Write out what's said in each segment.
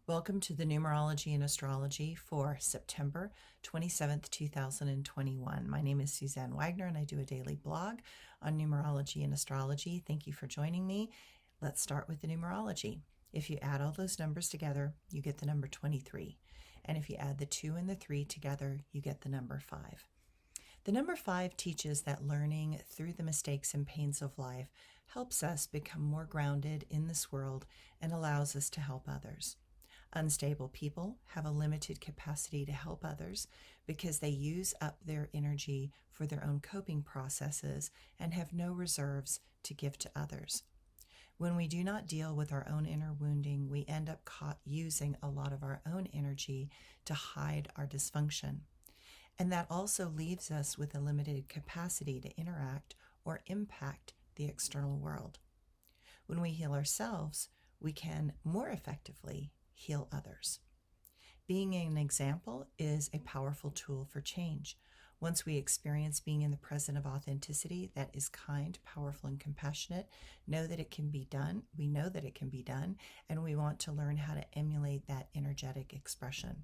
Welcome to the Numerology and Astrology for September 27th, 2021. My name is Suzanne Wagner and I do a daily blog on numerology and astrology. Thank you for joining me. Let's start with the numerology. If you add all those numbers together, you get the number 23. And if you add the 2 and the 3 together, you get the number 5. The number 5 teaches that learning through the mistakes and pains of life helps us become more grounded in this world and allows us to help others. Unstable people have a limited capacity to help others because they use up their energy for their own coping processes and have no reserves to give to others. When we do not deal with our own inner wounding, we end up using a lot of our own energy to hide our dysfunction. And that also leaves us with a limited capacity to interact or impact the external world. When we heal ourselves, we can more effectively heal others. Being an example is a powerful tool for change. Once we experience being in the presence of authenticity that is kind, powerful, and compassionate, know that it can be done. We know that it can be done, and we want to learn how to emulate that energetic expression.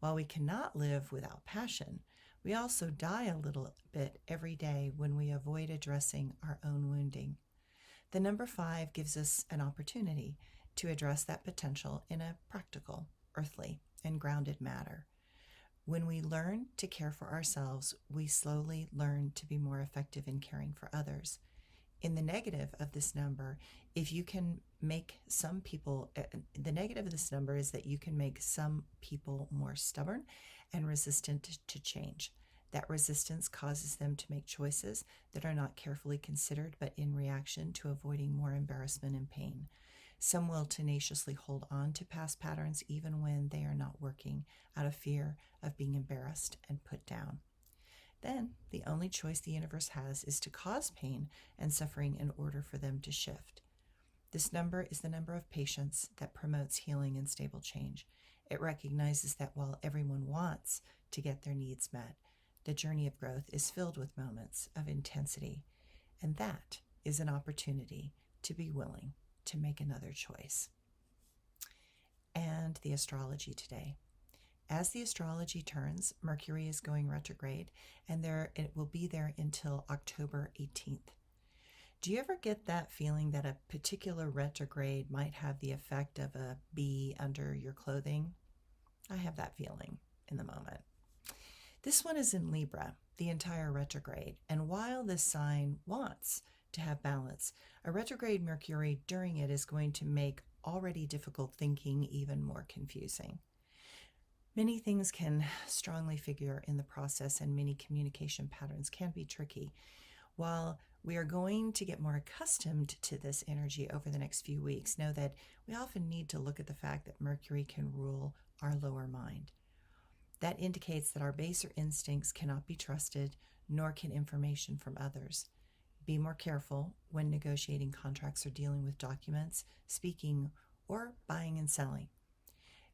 While we cannot live without passion, we also die a little bit every day when we avoid addressing our own wounding. The number 5 gives us an opportunity to address that potential in a practical, earthly, and grounded manner. When we learn to care for ourselves, we slowly learn to be more effective in caring for others. In the negative of this number, if you can make some people, the negative of this number is that you can make some people more stubborn and resistant to change. That resistance causes them to make choices that are not carefully considered, but in reaction to avoiding more embarrassment and pain. Some will tenaciously hold on to past patterns even when they are not working out of fear of being embarrassed and put down. Then, the only choice the universe has is to cause pain and suffering in order for them to shift. This number is the number of patience that promotes healing and stable change. It recognizes that while everyone wants to get their needs met, the journey of growth is filled with moments of intensity, and that is an opportunity to be willing to make another choice. And the astrology today. As the astrology turns, Mercury is going retrograde, and it will be there until October 18th. Do you ever get that feeling that a particular retrograde might have the effect of a bee under your clothing? I have that feeling in the moment. This one is in Libra, the entire retrograde, and while this sign wants to have balance, a retrograde Mercury during it is going to make already difficult thinking even more confusing. Many things can strongly figure in the process, and many communication patterns can be tricky. While we are going to get more accustomed to this energy over the next few weeks, know that we often need to look at the fact that Mercury can rule our lower mind. That indicates that our baser instincts cannot be trusted, nor can information from others. Be more careful when negotiating contracts or dealing with documents, speaking, or buying and selling.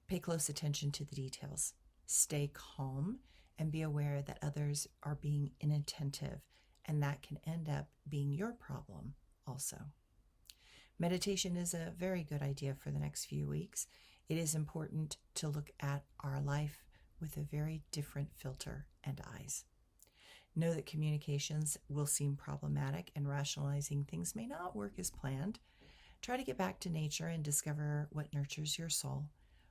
Pay close attention to the details. Stay calm and be aware that others are being inattentive, and that can end up being your problem also. Meditation is a very good idea for the next few weeks. It is important to look at our life with a very different filter and eyes. Know that communications will seem problematic and rationalizing things may not work as planned. Try to get back to nature and discover what nurtures your soul.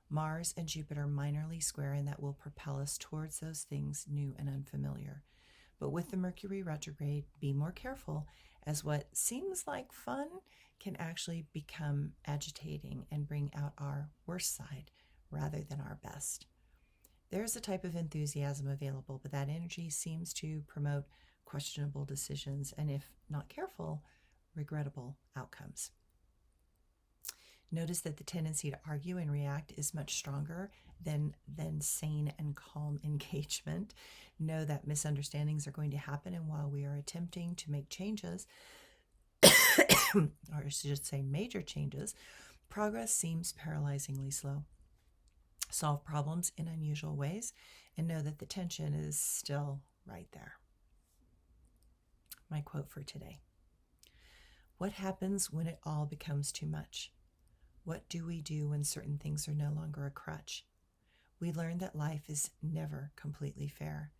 Mars and Jupiter minorly square, and that will propel us towards those things new and unfamiliar. But with the Mercury retrograde, be more careful, as what seems like fun can actually become agitating and bring out our worst side rather than our best. There's a type of enthusiasm available, but that energy seems to promote questionable decisions and, if not careful, regrettable outcomes. Notice that the tendency to argue and react is much stronger than sane and calm engagement. Know that misunderstandings are going to happen, and while we are attempting to make changes, or I should say major changes, progress seems paralyzingly slow. Solve problems in unusual ways, and know that the tension is still right there. My quote for today: what happens when it all becomes too much? What do we do when certain things are no longer a crutch? We learn that life is never completely fair,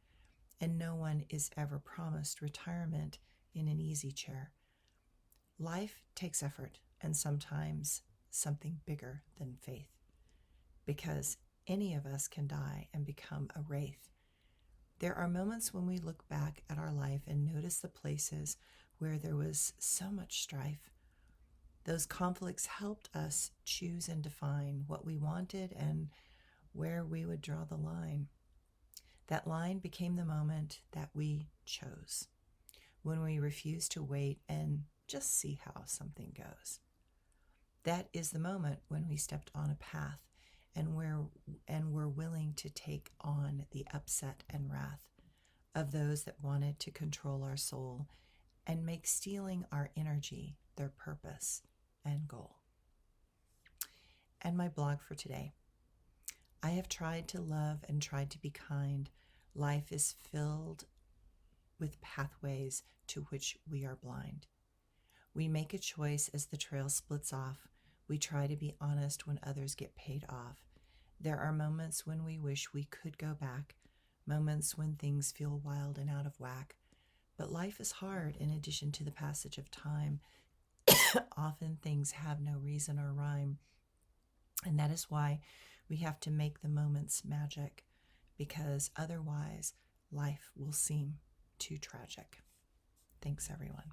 and no one is ever promised retirement in an easy chair. Life takes effort and sometimes something bigger than faith, because any of us can die and become a wraith. There are moments when we look back at our life and notice the places where there was so much strife. Those conflicts helped us choose and define what we wanted and where we would draw the line. That line became the moment that we chose, when we refused to wait and just see how something goes. That is the moment when we stepped on a path and were willing to take on the upset and wrath of those that wanted to control our soul and make stealing our energy their purpose and goal. And my blog for today. I have tried to love and tried to be kind. Life is filled with pathways to which we are blind. We make a choice as the trail splits off. We try to be honest when others get paid off. There are moments when we wish we could go back, moments when things feel wild and out of whack. But life is hard in addition to the passage of time. Often things have no reason or rhyme. And that is why we have to make the moments magic, because otherwise life will seem too tragic. Thanks, everyone.